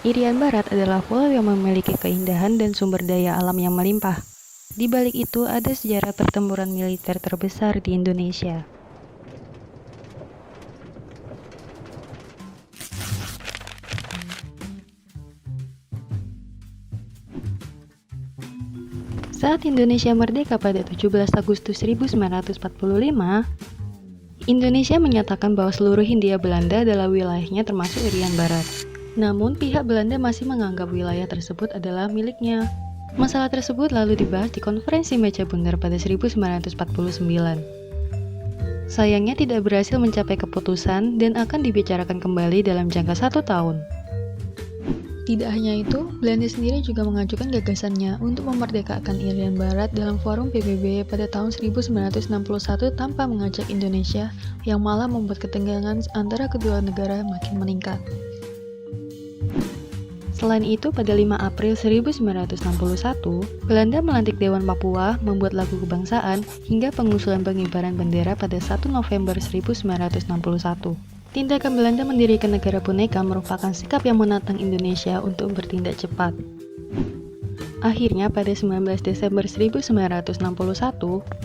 Irian Barat adalah pulau yang memiliki keindahan dan sumber daya alam yang melimpah. Di balik itu ada sejarah pertempuran militer terbesar di Indonesia. Saat Indonesia merdeka pada 17 Agustus 1945, Indonesia menyatakan bahwa seluruh Hindia Belanda adalah wilayahnya termasuk Irian Barat. Namun pihak Belanda masih menganggap wilayah tersebut adalah miliknya. Masalah tersebut lalu dibahas di Konferensi Meja Bundar pada 1949. Sayangnya tidak berhasil mencapai keputusan dan akan dibicarakan kembali dalam jangka 1 tahun. Tidak hanya itu, Belanda sendiri juga mengajukan gagasannya untuk memerdekakan Irian Barat dalam forum PBB pada tahun 1961 tanpa mengajak Indonesia, yang malah membuat ketegangan antara kedua negara makin meningkat. Selain itu, pada 5 April 1961, Belanda melantik Dewan Papua, membuat lagu kebangsaan, hingga pengusulan pengibaran bendera pada 1 November 1961. Tindakan Belanda mendirikan negara boneka merupakan sikap yang menantang Indonesia untuk bertindak cepat. Akhirnya pada 19 Desember 1961,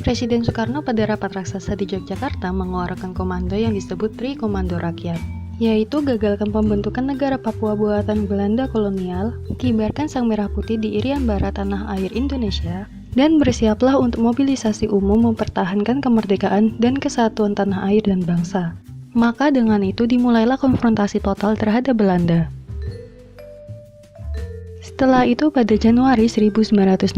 Presiden Soekarno pada rapat raksasa di Yogyakarta mengeluarkan komando yang disebut Tri Komando Rakyat, yaitu gagalkan pembentukan negara Papua buatan Belanda kolonial, kibarkan sang merah putih di Irian Barat tanah air Indonesia, dan bersiaplah untuk mobilisasi umum mempertahankan kemerdekaan dan kesatuan tanah air dan bangsa. Maka dengan itu dimulailah konfrontasi total terhadap Belanda. Setelah itu pada Januari 1962,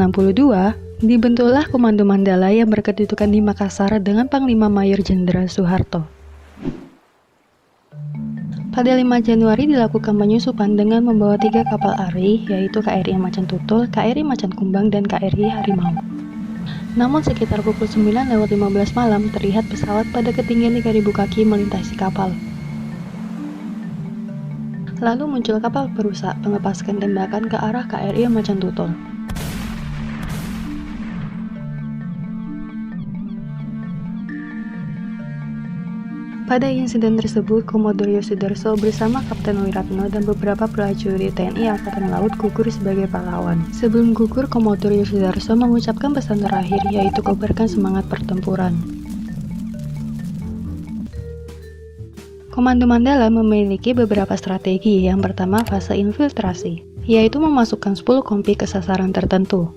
dibentuklah Komando Mandala yang berkedudukan di Makassar dengan Panglima Mayor Jenderal Soeharto. Pada 5 Januari dilakukan penyusupan dengan membawa 3 kapal ARI, yaitu KRI Macan Tutul, KRI Macan Kumbang, dan KRI Harimau. Namun sekitar pukul 9:15 malam terlihat pesawat pada ketinggian 3.000 kaki melintasi kapal. Lalu muncul kapal perusak melepaskan tembakan ke arah KRI Macan Tutul. Pada insiden tersebut, Komodor Yosudarso bersama Kapten Wiratno dan beberapa prajurit TNI Angkatan Laut gugur sebagai pahlawan. Sebelum gugur, Komodor Yosudarso mengucapkan pesan terakhir, yaitu kobarkan semangat pertempuran. Komando Mandala memiliki beberapa strategi. Yang pertama, fase infiltrasi, yaitu memasukkan 10 kompi ke sasaran tertentu.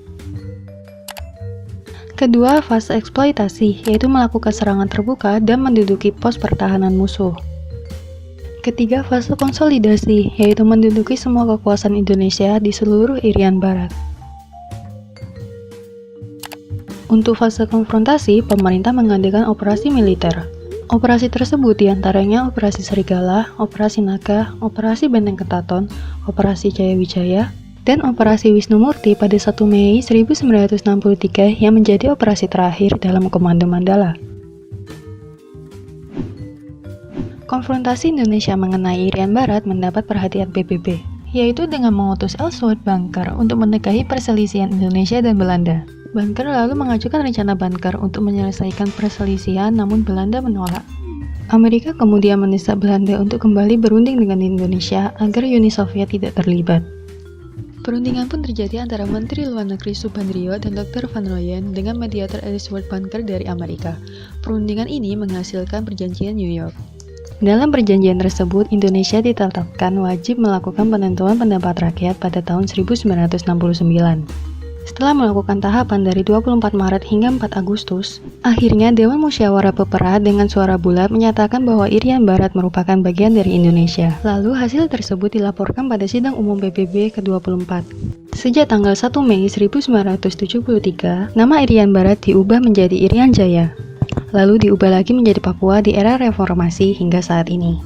Kedua, fase eksploitasi, yaitu melakukan serangan terbuka dan menduduki pos pertahanan musuh. Ketiga, fase konsolidasi, yaitu menduduki semua kekuasaan Indonesia di seluruh Irian Barat. Untuk fase konfrontasi, pemerintah mengadakan operasi militer. Operasi tersebut diantaranya Operasi Serigala, Operasi Naga, Operasi Benteng Ketaton, Operasi Jaya Wijaya, dan Operasi Wisnu Murti pada 1 Mei 1963 yang menjadi operasi terakhir dalam Komando Mandala. Konfrontasi Indonesia mengenai Irian Barat mendapat perhatian PBB, yaitu dengan mengutus Ellsworth Bunker untuk menikahi perselisihan Indonesia dan Belanda. Bunker lalu mengajukan rencana Bunker untuk menyelesaikan perselisihan, namun Belanda menolak. Amerika kemudian mendesak Belanda untuk kembali berunding dengan Indonesia agar Uni Soviet tidak terlibat. Perundingan pun terjadi antara Menteri Luar Negeri Subandrio dan Dr. Van Rooyen dengan mediator Ellsworth Bunker dari Amerika. Perundingan ini menghasilkan perjanjian New York. Dalam perjanjian tersebut, Indonesia ditetapkan wajib melakukan penentuan pendapat rakyat pada tahun 1969. Setelah melakukan tahapan dari 24 Maret hingga 4 Agustus, akhirnya Dewan Musyawarah Pepera dengan suara bulat menyatakan bahwa Irian Barat merupakan bagian dari Indonesia. Lalu hasil tersebut dilaporkan pada Sidang Umum PBB ke-24. Sejak tanggal 1 Mei 1973, nama Irian Barat diubah menjadi Irian Jaya. Lalu diubah lagi menjadi Papua di era reformasi hingga saat ini.